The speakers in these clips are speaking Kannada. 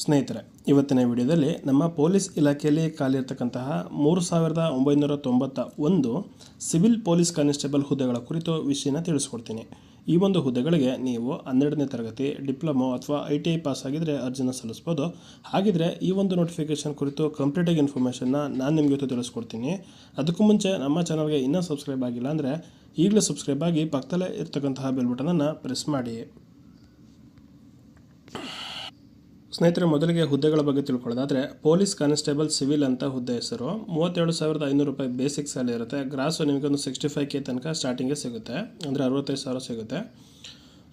ಸ್ನೇಹಿತರೆ, ಇವತ್ತಿನ ವಿಡಿಯೋದಲ್ಲಿ ನಮ್ಮ ಪೊಲೀಸ್ ಇಲಾಖೆಯಲ್ಲಿ ಖಾಲಿಯಿರತಕ್ಕಂತಹ 3991 ಸಿವಿಲ್ ಪೊಲೀಸ್ ಕಾನ್ಸ್ಟೇಬಲ್ ಹುದ್ದೆಗಳ ಕುರಿತು ವಿಷಯನ ತಿಳಿಸ್ಕೊಡ್ತೀನಿ. ಈ ಒಂದು ಹುದ್ದೆಗಳಿಗೆ ನೀವು 12ನೇ ತರಗತಿ, ಡಿಪ್ಲೊಮೊ ಅಥವಾ ITI ಪಾಸ್ ಆಗಿದ್ರೆ ಅರ್ಜಿನ ಸಲ್ಲಿಸ್ಬೋದು. ಹಾಗಿದ್ರೆ ಈ ಒಂದು ನೋಟಿಫಿಕೇಶನ್ ಕುರಿತು ಕಂಪ್ಲೀಟಾಗಿ ಇನ್ಫಾರ್ಮೇಷನ್ನ ನಾನು ನಿಮಗೆ ಇವತ್ತು ತಿಳಿಸ್ಕೊಡ್ತೀನಿ. ಅದಕ್ಕೂ ಮುಂಚೆ ನಮ್ಮ ಚಾನಲ್ಗೆ ಇನ್ನೂ ಸಬ್ಸ್ಕ್ರೈಬ್ ಆಗಿಲ್ಲ ಅಂದರೆ ಈಗಲೇ ಸಬ್ಸ್ಕ್ರೈಬ್ ಆಗಿ ಪಕ್ಕದಲ್ಲೇ ಇರ್ತಕ್ಕಂತಹ ಬೆಲ್ ಬಟನನ್ನು ಪ್ರೆಸ್ ಮಾಡಿ. ಸ್ನೇಹಿತರೆ, ಮೊದಲಿಗೆ ಹುದ್ದೆಗಳ ಬಗ್ಗೆ ತಿಳ್ಕೊಳ್ಳೋದಾದರೆ ಪೊಲೀಸ್ ಕಾನ್ಸ್ಟೇಬಲ್ ಸಿವಿಲ್ ಅಂತ ಹುದ್ದೆ ಹೆಸರು. 37,500 ರೂಪಾಯಿ ಬೇಸಿಕ್ ಸ್ಯಾಲರಿ ಇರುತ್ತೆ. ಗ್ರಾಸು ನಿಮಗೆ ಒಂದು 65K ತನಕ ಸ್ಟಾರ್ಟಿಂಗೇ ಸಿಗುತ್ತೆ, ಅಂದರೆ 65,000 ಸಿಗುತ್ತೆ.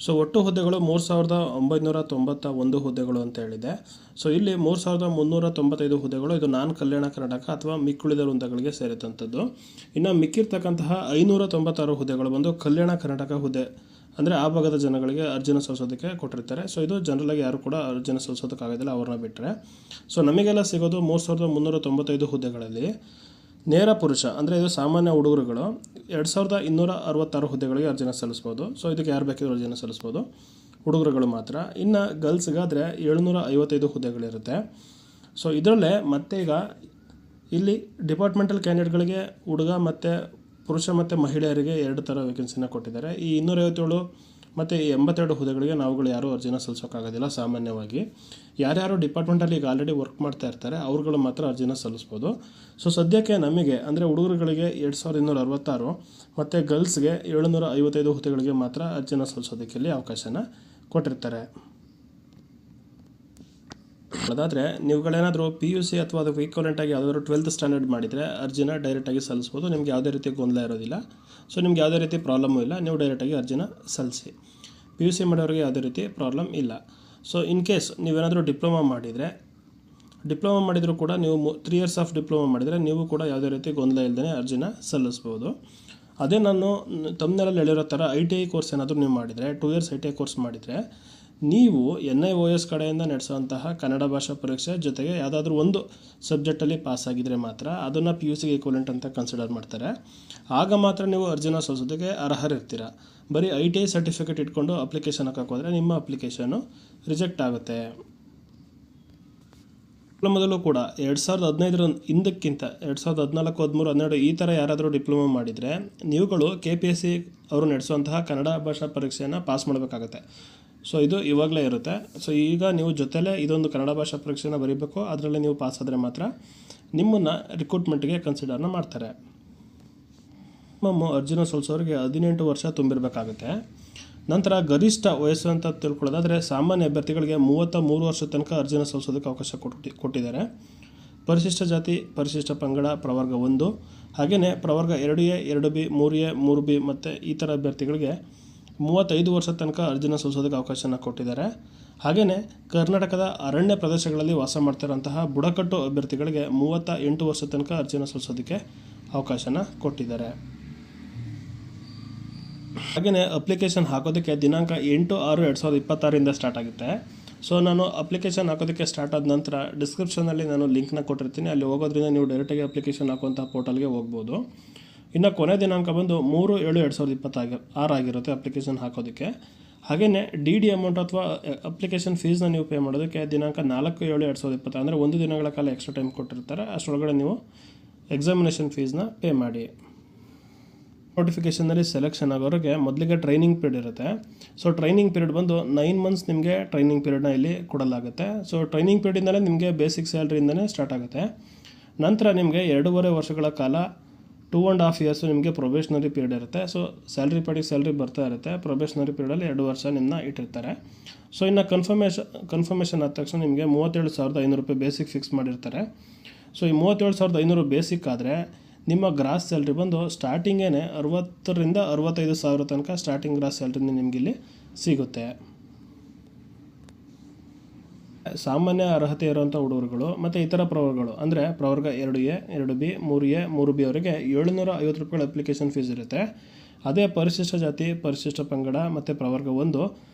ಸೊ ಒಟ್ಟು ಹುದ್ದೆಗಳು 3,991 ಹುದ್ದೆಗಳು ಅಂತ ಹೇಳಿದೆ. ಸೊ ಇಲ್ಲಿ 3,395 ಹುದ್ದೆಗಳು ಇದು ನಾನ್ ಕಲ್ಯಾಣ ಕರ್ನಾಟಕ ಅಥವಾ ಮಿಕ್ಕುಳಿದ ಹುದ್ದೆಗಳಿಗೆ ಸೇರಿದಂಥದ್ದು. ಇನ್ನು ಮಿಕ್ಕಿರ್ತಕ್ಕಂತಹ 596 ಹುದ್ದೆಗಳು ಬಂದು ಕಲ್ಯಾಣ ಕರ್ನಾಟಕ ಹುದ್ದೆ, ಅಂದರೆ ಆ ಭಾಗದ ಜನಗಳಿಗೆ ಅರ್ಜಿನ ಸಲ್ಲಿಸೋದಕ್ಕೆ ಕೊಟ್ಟಿರ್ತಾರೆ. ಸೊ ಇದು ಜನರಲಾಗಿ ಯಾರು ಕೂಡ ಅರ್ಜಿನ ಸಲ್ಲಿಸೋದಕ್ಕಾಗೋದಿಲ್ಲ, ಅವ್ರನ್ನ ಬಿಟ್ಟರೆ. ಸೊ ನಮಗೆಲ್ಲ ಸಿಗೋದು 3,395 ಹುದ್ದೆಗಳಲ್ಲಿ ನೇರ ಪುರುಷ, ಅಂದರೆ ಇದು ಸಾಮಾನ್ಯ ಹುಡುಗರುಗಳು 2,266 ಹುದ್ದೆಗಳಿಗೆ ಅರ್ಜಿನ ಸಲ್ಲಿಸ್ಬೋದು. ಸೊ ಇದಕ್ಕೆ ಯಾರು ಬೇಕಿದ್ರು ಅರ್ಜಿನ ಸಲ್ಲಿಸ್ಬೋದು, ಹುಡುಗರುಗಳು ಮಾತ್ರ. ಇನ್ನು ಗರ್ಲ್ಸ್ಗಾದರೆ 755 ಹುದ್ದೆಗಳಿರುತ್ತೆ. ಸೊ ಇದರಲ್ಲೇ ಮತ್ತೆ ಈಗ ಇಲ್ಲಿ ಡಿಪಾರ್ಟ್ಮೆಂಟಲ್ ಕ್ಯಾಂಡಿಡೇಟ್ಗಳಿಗೆ ಹುಡುಗ ಮತ್ತು ಪುರುಷ ಮತ್ತು ಮಹಿಳೆಯರಿಗೆ 2 ಥರ ವೇಕೆನ್ಸಿನ ಕೊಟ್ಟಿದ್ದಾರೆ. ಈ 257 ಮತ್ತು 82 ಹುದ್ದೆಗಳಿಗೆ ನಾವುಗಳು ಯಾರೂ ಅರ್ಜಿನ ಸಲ್ಲಿಸೋಕ್ಕಾಗೋದಿಲ್ಲ. ಸಾಮಾನ್ಯವಾಗಿ ಯಾರ್ಯಾರು ಡಿಪಾರ್ಟ್ಮೆಂಟಲ್ಲಿ ಈಗ ಆಲ್ರೆಡಿ ವರ್ಕ್ ಮಾಡ್ತಾ ಇರ್ತಾರೆ ಅವ್ರುಗಳು ಮಾತ್ರ ಅರ್ಜಿನ ಸಲ್ಲಿಸ್ಬೋದು. ಸೊ ಸದ್ಯಕ್ಕೆ ನಮಗೆ ಅಂದರೆ ಹುಡುಗರುಗಳಿಗೆ 2,266 ಮತ್ತು ಗರ್ಲ್ಸ್ಗೆ 755 ಹುದ್ದೆಗಳಿಗೆ ಮಾತ್ರ ಅರ್ಜಿನ ಸಲ್ಲಿಸೋದಕ್ಕೆ ಇಲ್ಲಿ ಅವಕಾಶನ ಕೊಟ್ಟಿರ್ತಾರೆ. ಅದಾದರೆ ನೀವುಗಳೇನಾದರೂ PUC ಅಥವಾ ಅದಕ್ಕೆ ಈಕ್ವಲೆಂಟಾಗಿ ಯಾವುದಾದ್ರು 12th ಸ್ಟ್ಯಾಂಡರ್ಡ್ ಮಾಡಿದರೆ ಅರ್ಜಿನ ಡೈರೆಕ್ಟಾಗಿ ಸಲ್ಲಿಸ್ಬೋದು. ನಿಮ್ಗೆ ಯಾವುದೇ ರೀತಿ ಗೊಂದಲ ಇರೋದಿಲ್ಲ. ಸೊ ನಿಮ್ಗೆ ಯಾವುದೇ ರೀತಿ ಪ್ರಾಬ್ಲಮ್ಮು ಇಲ್ಲ, ನೀವು ಡೈರೆಕ್ಟಾಗಿ ಅರ್ಜಿನ ಸಲ್ಲಿಸಿ. PUC ಮಾಡೋರಿಗೆ ಯಾವುದೇ ರೀತಿ ಪ್ರಾಬ್ಲಮ್ ಇಲ್ಲ. ಸೊ ಇನ್ ಕೇಸ್ ನೀವೇನಾದರೂ ಡಿಪ್ಲೊಮಾ ಮಾಡಿದರೂ ಕೂಡ ನೀವು 3 years ಆಫ್ ಡಿಪ್ಲೊಮಾ ಮಾಡಿದರೆ ನೀವು ಕೂಡ ಯಾವುದೇ ರೀತಿ ಗೊಂದಲ ಇಲ್ಲದೇ ಅರ್ಜಿನ ಸಲ್ಲಿಸ್ಬೋದು. ಅದೇ ನಾನು ತಮ್ಮನೆಲ್ಲ ಹೇಳಿರೋ ಥರ ITI ಕೋರ್ಸ್ ಏನಾದರೂ ನೀವು ಮಾಡಿದರೆ 2 years ITI ಕೋರ್ಸ್ ಮಾಡಿದರೆ ನೀವು NIOS ಕಡೆಯಿಂದ ನಡೆಸುವಂತಹ ಕನ್ನಡ ಭಾಷಾ ಪರೀಕ್ಷೆ ಜೊತೆಗೆ ಯಾವುದಾದ್ರೂ ಒಂದು ಸಬ್ಜೆಕ್ಟಲ್ಲಿ ಪಾಸ್ ಆಗಿದ್ದರೆ ಮಾತ್ರ ಅದನ್ನು PUCಗೆ ಈಕ್ವಲೆಂಟ್ ಅಂತ ಕನ್ಸಿಡರ್ ಮಾಡ್ತಾರೆ. ಆಗ ಮಾತ್ರ ನೀವು ಅರ್ಜಿನ ಸಲ್ಲಿಸೋದಕ್ಕೆ ಅರ್ಹರಿರ್ತೀರ. ಬರೀ ITI ಸರ್ಟಿಫಿಕೇಟ್ ಇಟ್ಕೊಂಡು ಅಪ್ಲಿಕೇಶನ್ ಹಾಕೋದ್ರೆ ನಿಮ್ಮ ಅಪ್ಲಿಕೇಶನು ರಿಜೆಕ್ಟ್ ಆಗುತ್ತೆ. ಡಿಪ್ಲೊಮದಲ್ಲೂ ಕೂಡ 2015 ಹಿಂದಕ್ಕಿಂತ 2014, 13, 12 ಈ ಥರ ಯಾರಾದರೂ ಡಿಪ್ಲೊಮಾ ಮಾಡಿದರೆ ನೀವುಗಳು KPSC ಅವರು ನಡೆಸುವಂತಹ ಕನ್ನಡ ಭಾಷಾ ಪರೀಕ್ಷೆಯನ್ನು ಪಾಸ್ ಮಾಡಬೇಕಾಗತ್ತೆ. ಸೊ ಇದು ಇವಾಗಲೇ ಇರುತ್ತೆ. ಸೊ ಈಗ ನೀವು ಜೊತೆಲೇ ಇದೊಂದು ಕನ್ನಡ ಭಾಷಾ ಪರೀಕ್ಷೆನ ಬರೀಬೇಕು. ಅದರಲ್ಲಿ ನೀವು ಪಾಸ್ ಆದರೆ ಮಾತ್ರ ನಿಮ್ಮನ್ನು ರಿಕ್ರೂಟ್ಮೆಂಟ್ಗೆ ಕನ್ಸಿಡರ್ನ ಮಾಡ್ತಾರೆ. ಅರ್ಜಿನ ಸಲ್ಲಿಸೋರಿಗೆ 18 ವರ್ಷ ತುಂಬಿರಬೇಕಾಗುತ್ತೆ. ನಂತರ ಗರಿಷ್ಠ ವಯಸ್ಸು ಅಂತ ತಿಳ್ಕೊಳ್ಳೋದಾದರೆ ಸಾಮಾನ್ಯ ಅಭ್ಯರ್ಥಿಗಳಿಗೆ 33 ವರ್ಷದ ತನಕ ಅರ್ಜಿನ ಸಲ್ಲಿಸೋದಕ್ಕೆ ಅವಕಾಶ ಕೊಟ್ಟಿದ್ದಾರೆ. ಪರಿಶಿಷ್ಟ ಜಾತಿ, ಪರಿಶಿಷ್ಟ ಪಂಗಡ, ಪ್ರವರ್ಗ 1, ಹಾಗೆಯೇ ಪ್ರವರ್ಗ 2A, 2B, 3A, 3B ಮತ್ತು ಈ ಥರ ಅಭ್ಯರ್ಥಿಗಳಿಗೆ 35 ವರ್ಷದ ತನಕ ಅರ್ಜಿನ ಸಲ್ಲಿಸೋದಕ್ಕೆ ಅವಕಾಶನ ಕೊಟ್ಟಿದ್ದಾರೆ. ಹಾಗೆಯೇ ಕರ್ನಾಟಕದ ಅರಣ್ಯ ಪ್ರದೇಶಗಳಲ್ಲಿ ವಾಸ ಮಾಡ್ತಿರೋಂತಹ ಬುಡಕಟ್ಟು ಅಭ್ಯರ್ಥಿಗಳಿಗೆ 38 ವರ್ಷದ ತನಕ ಅರ್ಜಿನ ಸಲ್ಲಿಸೋದಕ್ಕೆ ಅವಕಾಶನ ಕೊಟ್ಟಿದ್ದಾರೆ. ಹಾಗೆಯೇ ಅಪ್ಲಿಕೇಶನ್ ಹಾಕೋದಕ್ಕೆ ದಿನಾಂಕ 8/6/2026 ಸ್ಟಾರ್ಟ್ ಆಗುತ್ತೆ. ಸೊ ನಾನು ಅಪ್ಲಿಕೇಶನ್ ಹಾಕೋದಕ್ಕೆ ಸ್ಟಾರ್ಟ್ ಆದ ನಂತರ ಡಿಸ್ಕ್ರಿಪ್ಷನಲ್ಲಿ ನಾನು ಲಿಂಕ್ನ ಕೊಟ್ಟಿರ್ತೀನಿ. ಅಲ್ಲಿ ಹೋಗೋದ್ರಿಂದ ನೀವು ಡೈರೆಕ್ಟಾಗಿ ಅಪ್ಲಿಕೇಶನ್ ಹಾಕುವಂಥ ಪೋರ್ಟಲ್ಗೆ ಹೋಗ್ಬೋದು. ಇನ್ನು ಕೊನೆ ದಿನಾಂಕ ಬಂದು 3/7/2026 ಆಗಿರುತ್ತೆ ಅಪ್ಲಿಕೇಶನ್ ಹಾಕೋದಕ್ಕೆ. ಹಾಗೆಯೇ DD ಅಮೌಂಟ್ ಅಥವಾ ಅಪ್ಲಿಕೇಶನ್ ಫೀಸ್ನ ನೀವು ಪೇ ಮಾಡೋದಕ್ಕೆ ದಿನಾಂಕ 4/7/2026 ಅಂದರೆ 1 ದಿನಗಳ ಕಾಲ ಎಕ್ಸ್ಟ್ರಾ ಟೈಮ್ ಕೊಟ್ಟಿರ್ತಾರೆ. ಅಷ್ಟರೊಳಗಡೆ ನೀವು ಎಕ್ಸಾಮಿನೇಷನ್ ಫೀಸ್ನ ಪೇ ಮಾಡಿ. ನೋಟಿಫಿಕೇಷನಲ್ಲಿ ಸೆಲೆಕ್ಷನ್ ಆಗೋರಿಗೆ ಮೊದಲಿಗೆ ಟ್ರೈನಿಂಗ್ ಪೀರಿಯಡ್ ಇರುತ್ತೆ. ಸೊ ಟ್ರೈನಿಂಗ್ ಪೀರಿಯಡ್ ಬಂದು 9 months ನಿಮಗೆ ಟ್ರೈನಿಂಗ್ ಪೀರಿಯಡ್ನ ಇಲ್ಲಿ ಕೊಡಲಾಗುತ್ತೆ. ಸೊ ಟ್ರೈನಿಂಗ್ ಪೀರಿಯಡಿಂದಲೇ ನಿಮಗೆ ಬೇಸಿಕ್ ಸ್ಯಾಲ್ರಿಯಿಂದನೇ ಸ್ಟಾರ್ಟ್ ಆಗುತ್ತೆ. ನಂತರ ನಿಮಗೆ 2.5 ವರ್ಷಗಳ ಕಾಲ 2.5 years ನಿಮಗೆ ಪ್ರೊಬೇಷನರಿ ಪೀರಿಯಡ್ ಇರುತ್ತೆ. ಸೊ ಸ್ಯಾಲ್ರಿ ಬರ್ತಾ ಇರುತ್ತೆ. ಪ್ರೊಬೇಷನರಿ ಪೀರಿಯಡಲ್ಲಿ 2 ವರ್ಷ ನಿಮ್ಮನ್ನ ಇಟ್ಟಿರ್ತಾರೆ. ಸೊ ಇನ್ನು ಕನ್ಫರ್ಮೇಷನ್ ಆದ ತಕ್ಷಣ ನಿಮಗೆ 37,500 ರೂಪಾಯಿ ಬೇಸಿಕ್ ಫಿಕ್ಸ್ ಮಾಡಿರ್ತಾರೆ. ಸೊ ಈ 37,500 ಬೇಸಿಕ್ ಆದರೆ ನಿಮ್ಮ ಗ್ರಾಸ್ ಸ್ಯಾಲ್ರಿ ಬಂದು ಸ್ಟಾರ್ಟಿಂಗೇ 60,000ರಿಂದ 65,000 ತನಕ ಸ್ಟಾರ್ಟಿಂಗ್ ಗ್ರಾಸ್ ಸ್ಯಾಲ್ರಿನ ನಿಮಗಿಲ್ಲಿ ಸಿಗುತ್ತೆ. ಸಾಮಾನ್ಯ ಅರ್ಹತೆ ಇರುವಂಥ ಹುಡುಗರುಗಳು ಮತ್ತು ಇತರ ಪ್ರವರ್ಗಗಳು ಅಂದರೆ ಪ್ರವರ್ಗ 2A, 2B, 3A, 3B ಅವರಿಗೆ 750 ರೂಪಾಯಿ ಅಪ್ಲಿಕೇಶನ್ ಫೀಸ್ ಇರುತ್ತೆ. ಅದೇ ಪರಿಶಿಷ್ಟ ಜಾತಿ, ಪರಿಶಿಷ್ಟ ಪಂಗಡ ಮತ್ತು ಪ್ರವರ್ಗ 1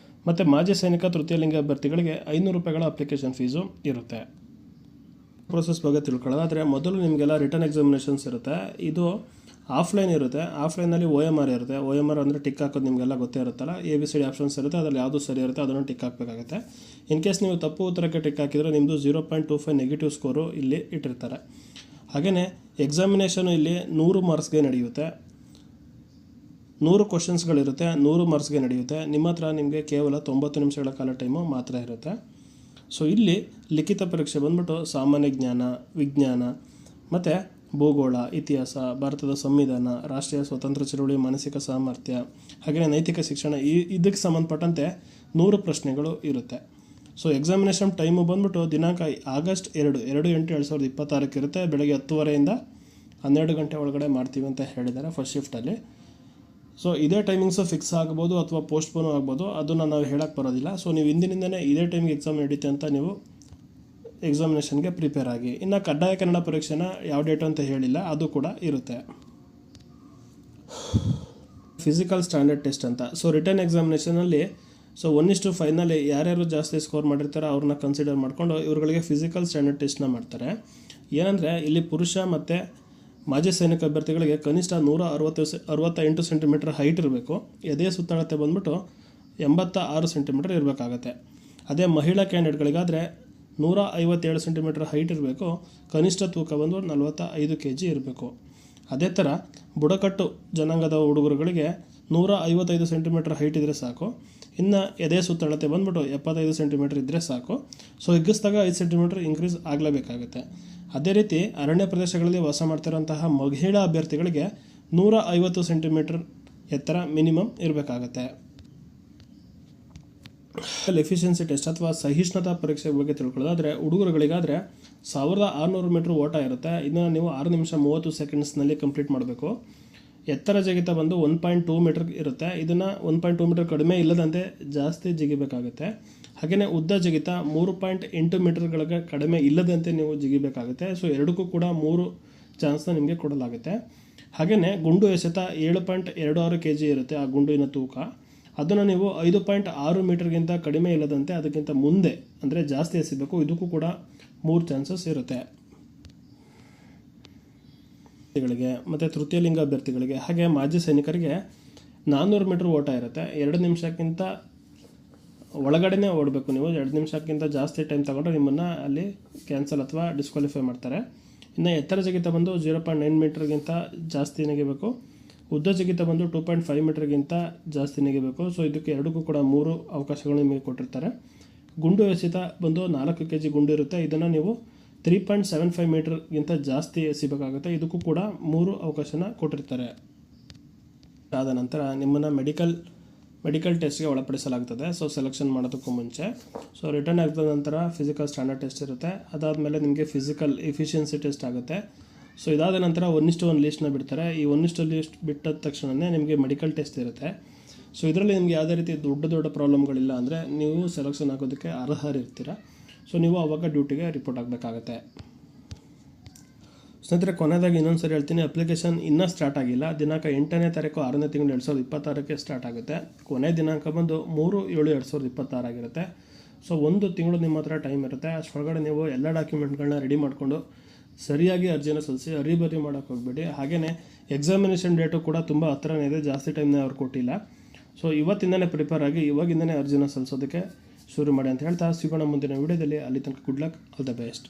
ಮತ್ತು ಮಾಜಿ ಸೈನಿಕ ತೃತೀಯ ಲಿಂಗ ಅಭ್ಯರ್ಥಿಗಳಿಗೆ 500 ರೂಪಾಯಿಗಳ ಅಪ್ಲಿಕೇಶನ್ ಫೀಸು ಇರುತ್ತೆ. ಪ್ರೋಸೆಸ್ ಬಗ್ಗೆ ತಿಳ್ಕೊಳ್ಳೋದಾದರೆ ಮೊದಲು ನಿಮಗೆಲ್ಲ ರಿಟರ್ನ್ ಎಕ್ಸಾಮಿನೇಷನ್ಸ್ ಇರುತ್ತೆ. ಇದು ಆಫ್ಲೈನ್ ಇರುತ್ತೆ. ಆಫ್ಲೈನಲ್ಲಿ OMR ಇರುತ್ತೆ. OMR ಅಂದರೆ ಟಿಕ್ ಹಾಕೋದು ನಿಮಗೆಲ್ಲ ಗೊತ್ತೇ ಇರುತ್ತಲ್ಲ. ABCD ಆಪ್ಷನ್ಸ್ ಇರುತ್ತೆ, ಅದರಲ್ಲಿ ಯಾವುದು ಸರಿ ಇರುತ್ತೆ ಅದನ್ನು ಟಿಕ್ ಹಾಕಬೇಕಾಗುತ್ತೆ. ಇನ್ ಕೇಸ್ ನೀವು ತಪ್ಪು ಉತ್ತರಕ್ಕೆ ಟಿಕ್ ಹಾಕಿದರೆ ನಿಮ್ಮದು 0.25 ನೆಗೆಟಿವ್ ಸ್ಕೋರು ಇಲ್ಲಿ ಇಟ್ಟಿರ್ತಾರೆ. ಹಾಗೆಯೇ ಎಕ್ಸಾಮಿನೇಷನು ಇಲ್ಲಿ 100 ಮಾರ್ಕ್ಸ್ಗೆ ನಡೆಯುತ್ತೆ. 100 ಕ್ವಶನ್ಸ್ಗಳಿರುತ್ತೆ, 100 ಮಾರ್ಕ್ಸ್ಗೆ ನಡೆಯುತ್ತೆ. ನಿಮ್ಮ ಹತ್ರ ನಿಮಗೆ ಕೇವಲ 90 ನಿಮಿಷಗಳ ಕಾಲ ಟೈಮು ಮಾತ್ರ ಇರುತ್ತೆ. ಸೊ ಇಲ್ಲಿ ಲಿಖಿತ ಪರೀಕ್ಷೆ ಬಂದ್ಬಿಟ್ಟು ಸಾಮಾನ್ಯ ಜ್ಞಾನ, ವಿಜ್ಞಾನ ಮತ್ತು ಭೂಗೋಳ, ಇತಿಹಾಸ, ಭಾರತದ ಸಂವಿಧಾನ, ರಾಷ್ಟ್ರೀಯ ಸ್ವಾತಂತ್ರ್ಯ ಚಳವಳಿ, ಮಾನಸಿಕ ಸಾಮರ್ಥ್ಯ, ಹಾಗೆಯೇ ನೈತಿಕ ಶಿಕ್ಷಣ, ಇದಕ್ಕೆ ಸಂಬಂಧಪಟ್ಟಂತೆ 100 ಪ್ರಶ್ನೆಗಳು ಇರುತ್ತೆ. ಸೊ ಎಕ್ಸಾಮಿನೇಷನ್ ಟೈಮು ಬಂದ್ಬಿಟ್ಟು ದಿನಾಂಕ ಆಗಸ್ಟ್ 2/8/2026 ಇರುತ್ತೆ. ಬೆಳಗ್ಗೆ 10:30 12 ಗಂಟೆ ಒಳಗಡೆ ಮಾಡ್ತೀವಿ ಅಂತ ಹೇಳಿದ್ದಾರೆ ಫಸ್ಟ್ ಶಿಫ್ಟಲ್ಲಿ. ಸೊ ಇದೇ ಟೈಮಿಂಗ್ಸು ಫಿಕ್ಸ್ ಆಗ್ಬೋದು ಅಥವಾ ಪೋಸ್ಟ್ಪೋನು ಆಗ್ಬೋದು, ಅದನ್ನು ನಾವು ಹೇಳಕ್ಕೆ ಬರೋದಿಲ್ಲ. ಸೊ ನೀವು ಹಿಂದಿನಿಂದನೇ ಇದೇ ಟೈಮಿಗೆ ಎಕ್ಸಾಮ್ ನಡೀತೆ ಅಂತ ನೀವು ಎಕ್ಸಾಮಿನೇಷನ್ಗೆ ಪ್ರಿಪೇರ್ ಆಗಿ. ಇನ್ನು ಕಡ್ಡಾಯ ಕನ್ನಡ ಪರೀಕ್ಷೆನ ಯಾವ ಡೇಟು ಅಂತ ಹೇಳಿಲ್ಲ, ಅದು ಕೂಡ ಇರುತ್ತೆ. ಫಿಸಿಕಲ್ ಸ್ಟ್ಯಾಂಡರ್ಡ್ ಟೆಸ್ಟ್ ಅಂತ. ಸೊ ರಿಟರ್ನ್ ಎಕ್ಸಾಮಿನೇಷನಲ್ಲಿ 1:5ನಲ್ಲಿ ಯಾರ್ಯಾರು ಜಾಸ್ತಿ ಸ್ಕೋರ್ ಮಾಡಿರ್ತಾರೋ ಅವ್ರನ್ನ ಕನ್ಸಿಡರ್ ಮಾಡಿಕೊಂಡು ಇವ್ರುಗಳಿಗೆ ಫಿಸಿಕಲ್ ಸ್ಟ್ಯಾಂಡರ್ಡ್ ಟೆಸ್ಟ್ನ ಮಾಡ್ತಾರೆ. ಏನಂದರೆ ಇಲ್ಲಿ ಪುರುಷ ಮತ್ತು ಮಾಜಿ ಸೈನಿಕ ಅಭ್ಯರ್ಥಿಗಳಿಗೆ ಕನಿಷ್ಠ 168 ಸೆಂಟಿಮೀಟರ್ ಹೈಟ್ ಇರಬೇಕು. ಎದೆಯ ಸುತ್ತಳತೆ ಬಂದ್ಬಿಟ್ಟು 86 ಸೆಂಟಿಮೀಟರ್ ಇರಬೇಕಾಗತ್ತೆ. ಅದೇ ಮಹಿಳಾ ಕ್ಯಾಂಡಿಡೇಟ್ಗಳಿಗಾದರೆ 157 ಸೆಂಟಿಮೀಟರ್ ಹೈಟ್ ಇರಬೇಕು. ಕನಿಷ್ಠ ತೂಕ ಬಂದು 45 kg ಇರಬೇಕು. ಅದೇ ಥರ ಬುಡಕಟ್ಟು ಜನಾಂಗದ ಹುಡುಗರುಗಳಿಗೆ 155 ಸೆಂಟಿಮೀಟರ್ ಹೈಟ್ ಇದ್ದರೆ ಸಾಕು. ಇನ್ನು ಎದೆ ಸುತ್ತಳತೆ ಬಂದ್ಬಿಟ್ಟು 75 ಸೆಂಟಿಮೀಟರ್ ಇದ್ದರೆ ಸಾಕು. ಸೊ ಹಿಗ್ಗಿಸಿದಾಗ 5 ಸೆಂಟಿಮೀಟರ್ ಇನ್ಕ್ರೀಸ್ ಆಗಲೇಬೇಕಾಗುತ್ತೆ. ಅದೇ ರೀತಿ ಅರಣ್ಯ ಪ್ರದೇಶಗಳಲ್ಲಿ ವಾಸ ಮಾಡ್ತಿರೋಂತಹ ಮಹಿಳಾ ಅಭ್ಯರ್ಥಿಗಳಿಗೆ 150 ಸೆಂಟಿಮೀಟರ್ ಎತ್ತರ ಮಿನಿಮಮ್ ಇರಬೇಕಾಗತ್ತೆ. ಎಫಿಷಿಯನ್ಸಿ ಟೆಸ್ಟ್ ಅಥವಾ ಸಹಿಷ್ಣುತಾ ಪರೀಕ್ಷೆ ಬಗ್ಗೆ ತಿಳ್ಕೊಳ್ಳೋದಾದರೆ ಹುಡುಗರುಗಳಿಗಾದರೆ 1600 ಮೀಟ್ರ್ ಓಟ ಇರುತ್ತೆ. ಇದನ್ನು ನೀವು 6 ನಿಮಿಷ 30 ಸೆಕೆಂಡ್ಸ್ನಲ್ಲಿ ಕಂಪ್ಲೀಟ್ ಮಾಡಬೇಕು. ಎತ್ತರ ಜಿಗಿತ ಬಂದು 1.2 ಮೀಟರ್ ಇರುತ್ತೆ. ಇದನ್ನು 1.2 ಮೀಟರ್ ಕಡಿಮೆ ಇಲ್ಲದಂತೆ ಜಾಸ್ತಿ ಜಿಗಿಬೇಕಾಗುತ್ತೆ. ಹಾಗೆಯೇ ಉದ್ದ ಜಿಗಿತ 3.8 ಮೀಟರ್ಗಳಿಗೆ ಕಡಿಮೆ ಇಲ್ಲದಂತೆ ನೀವು ಜಿಗಿಬೇಕಾಗುತ್ತೆ. ಸೊ ಎರಡಕ್ಕೂ ಕೂಡ 3 ಚಾನ್ಸ್ನ ನಿಮಗೆ ಕೊಡಲಾಗುತ್ತೆ. ಹಾಗೆಯೇ ಗುಂಡು ಎಸೆತ 7.26 kg ಇರುತ್ತೆ ಆ ಗುಂಡಿನ ತೂಕ. ಅದನ್ನು ನೀವು 5.6 ಮೀಟರ್ಗಿಂತ ಕಡಿಮೆ ಇಲ್ಲದಂತೆ ಅದಕ್ಕಿಂತ ಮುಂದೆ ಅಂದರೆ ಜಾಸ್ತಿ ಎಸಿಬೇಕು. ಇದಕ್ಕೂ ಕೂಡ 3 ಚಾನ್ಸಸ್ ಇರುತ್ತೆ. ಮತ್ತು ತೃತೀಯ ಲಿಂಗ ಅಭ್ಯರ್ಥಿಗಳಿಗೆ ಹಾಗೆ ಮಾಜಿ ಸೈನಿಕರಿಗೆ 400 ಮೀಟರ್ ಓಟ ಇರುತ್ತೆ. 2 ನಿಮಿಷಕ್ಕಿಂತ ಒಳಗಡೆನೇ ಓಡಬೇಕು. ನೀವು 2 ನಿಮಿಷಕ್ಕಿಂತ ಜಾಸ್ತಿ ಟೈಮ್ ತಗೊಂಡ್ರೆ ನಿಮ್ಮನ್ನು ಅಲ್ಲಿ ಕ್ಯಾನ್ಸಲ್ ಅಥವಾ ಡಿಸ್ಕ್ವಾಲಿಫೈ ಮಾಡ್ತಾರೆ. ಇನ್ನು ಎತ್ತರ ಜಿಗಿತ ಬಂದು 0.9 ಮೀಟರ್ಗಿಂತ ಜಾಸ್ತಿ ನೆಗೆಬೇಕು. ಉದ್ದ ಜಿಗಿತ ಬಂದು 2.5 ಮೀಟರ್ಗಿಂತ ಜಾಸ್ತಿ ನೆಗೆಬೇಕು. ಸೊ ಇದಕ್ಕೆ ಎರಡಕ್ಕೂ ಕೂಡ 3 ಅವಕಾಶಗಳು ನಿಮಗೆ ಕೊಟ್ಟಿರ್ತಾರೆ. ಗುಂಡು ಎಸೆತ ಬಂದು 4 kg ಗುಂಡು ಇರುತ್ತೆ. ಇದನ್ನು ನೀವು 3.75 ಮೀಟರ್ಗಿಂತ ಜಾಸ್ತಿ ಎಸಿಬೇಕಾಗುತ್ತೆ. ಇದಕ್ಕೂ ಕೂಡ 3 ಅವಕಾಶನ ಕೊಟ್ಟಿರ್ತಾರೆ. ಆದ ನಂತರ ನಿಮ್ಮನ್ನು ಮೆಡಿಕಲ್ ಟೆಸ್ಟ್ಗೆ ಒಳಪಡಿಸಲಾಗ್ತದೆ. ಸೊ ಸೆಲೆಕ್ಷನ್ ಮಾಡೋದಕ್ಕೂ ಮುಂಚೆ. ಸೊ ರಿಟರ್ನ್ ಆಗಿದ ನಂತರ ಫಿಸಿಕಲ್ ಸ್ಟ್ಯಾಂಡರ್ಡ್ ಟೆಸ್ಟ್ ಇರುತ್ತೆ. ಅದಾದಮೇಲೆ ನಿಮಗೆ ಫಿಸಿಕಲ್ ಎಫಿಷಿಯನ್ಸಿ ಟೆಸ್ಟ್ ಆಗುತ್ತೆ. ಸೊ ಇದಾದ ನಂತರ 1:1 ಲೀಸ್ಟ್ನ ಬಿಡ್ತಾರೆ. ಈ 1:1 ಲೀಸ್ಟ್ ಬಿಟ್ಟ ತಕ್ಷಣವೇ ನಿಮಗೆ ಮೆಡಿಕಲ್ ಟೆಸ್ಟ್ ಇರುತ್ತೆ. ಸೊ ಇದರಲ್ಲಿ ನಿಮಗೆ ಯಾವುದೇ ರೀತಿ ದೊಡ್ಡ ಪ್ರಾಬ್ಲಮ್ಗಳಿಲ್ಲ ಅಂದರೆ ನೀವು ಸೆಲೆಕ್ಷನ್ ಆಗೋದಕ್ಕೆ ಅರ್ಹರಿರ್ತೀರ. ಸೊ ನೀವು ಆವಾಗ ಡ್ಯೂಟಿಗೆ ರಿಪೋರ್ಟ್ ಆಗಬೇಕಾಗತ್ತೆ. ಸ್ನೇಹಿತರೆ, ಕೊನೆಯದಾಗಿ ಇನ್ನೊಂದು ಸರಿ ಹೇಳ್ತೀನಿ, ಅಪ್ಲಿಕೇಶನ್ ಇನ್ನೂ ಸ್ಟಾರ್ಟ್ ಆಗಿಲ್ಲ. ದಿನಾಂಕ 8ನೇ ತಾರೀಕು 6ನೇ ತಿಂಗಳು 2026ಕ್ಕೆ ಸ್ಟಾರ್ಟ್ ಆಗುತ್ತೆ. ಕೊನೆ ದಿನಾಂಕ ಬಂದು 3/7/2026 ಆಗಿರುತ್ತೆ. ಸೊ 1 ತಿಂಗಳು ನಿಮ್ಮ ಹತ್ರ ಟೈಮ್ ಇರುತ್ತೆ. ಅಷ್ಟರೊಳಗಡೆ ನೀವು ಎಲ್ಲ ಡಾಕ್ಯುಮೆಂಟ್ಗಳನ್ನ ರೆಡಿ ಮಾಡಿಕೊಂಡು ಸರಿಯಾಗಿ ಅರ್ಜಿನ ಸಲ್ಲಿಸಿ. ಹರಿಬರಿ ಮಾಡೋಕ್ಕೆ ಹೋಗಬೇಡಿ. ಹಾಗೆಯೇ ಎಕ್ಸಾಮಿನೇಷನ್ ಡೇಟು ಕೂಡ ತುಂಬ ಹತ್ರನೇ ಇದೆ, ಜಾಸ್ತಿ ಟೈಮ್ನೇ ಅವ್ರು ಕೊಟ್ಟಿಲ್ಲ. ಸೊ ಇವತ್ತಿಂದನೇ ಪ್ರಿಪೇರ್ ಆಗಿ ಇವಾಗಿಂದನೇ ಅರ್ಜಿನ ಸಲ್ಲಿಸೋದಕ್ಕೆ ಶುರು ಮಾಡಿ ಅಂತ ಹೇಳ್ತಾ ಸಿಗೋಣ ಮುಂದಿನ ವಿಡಿಯೋದಲ್ಲಿ. ಅಲ್ಲಿ ತನಕ good luck, all the best.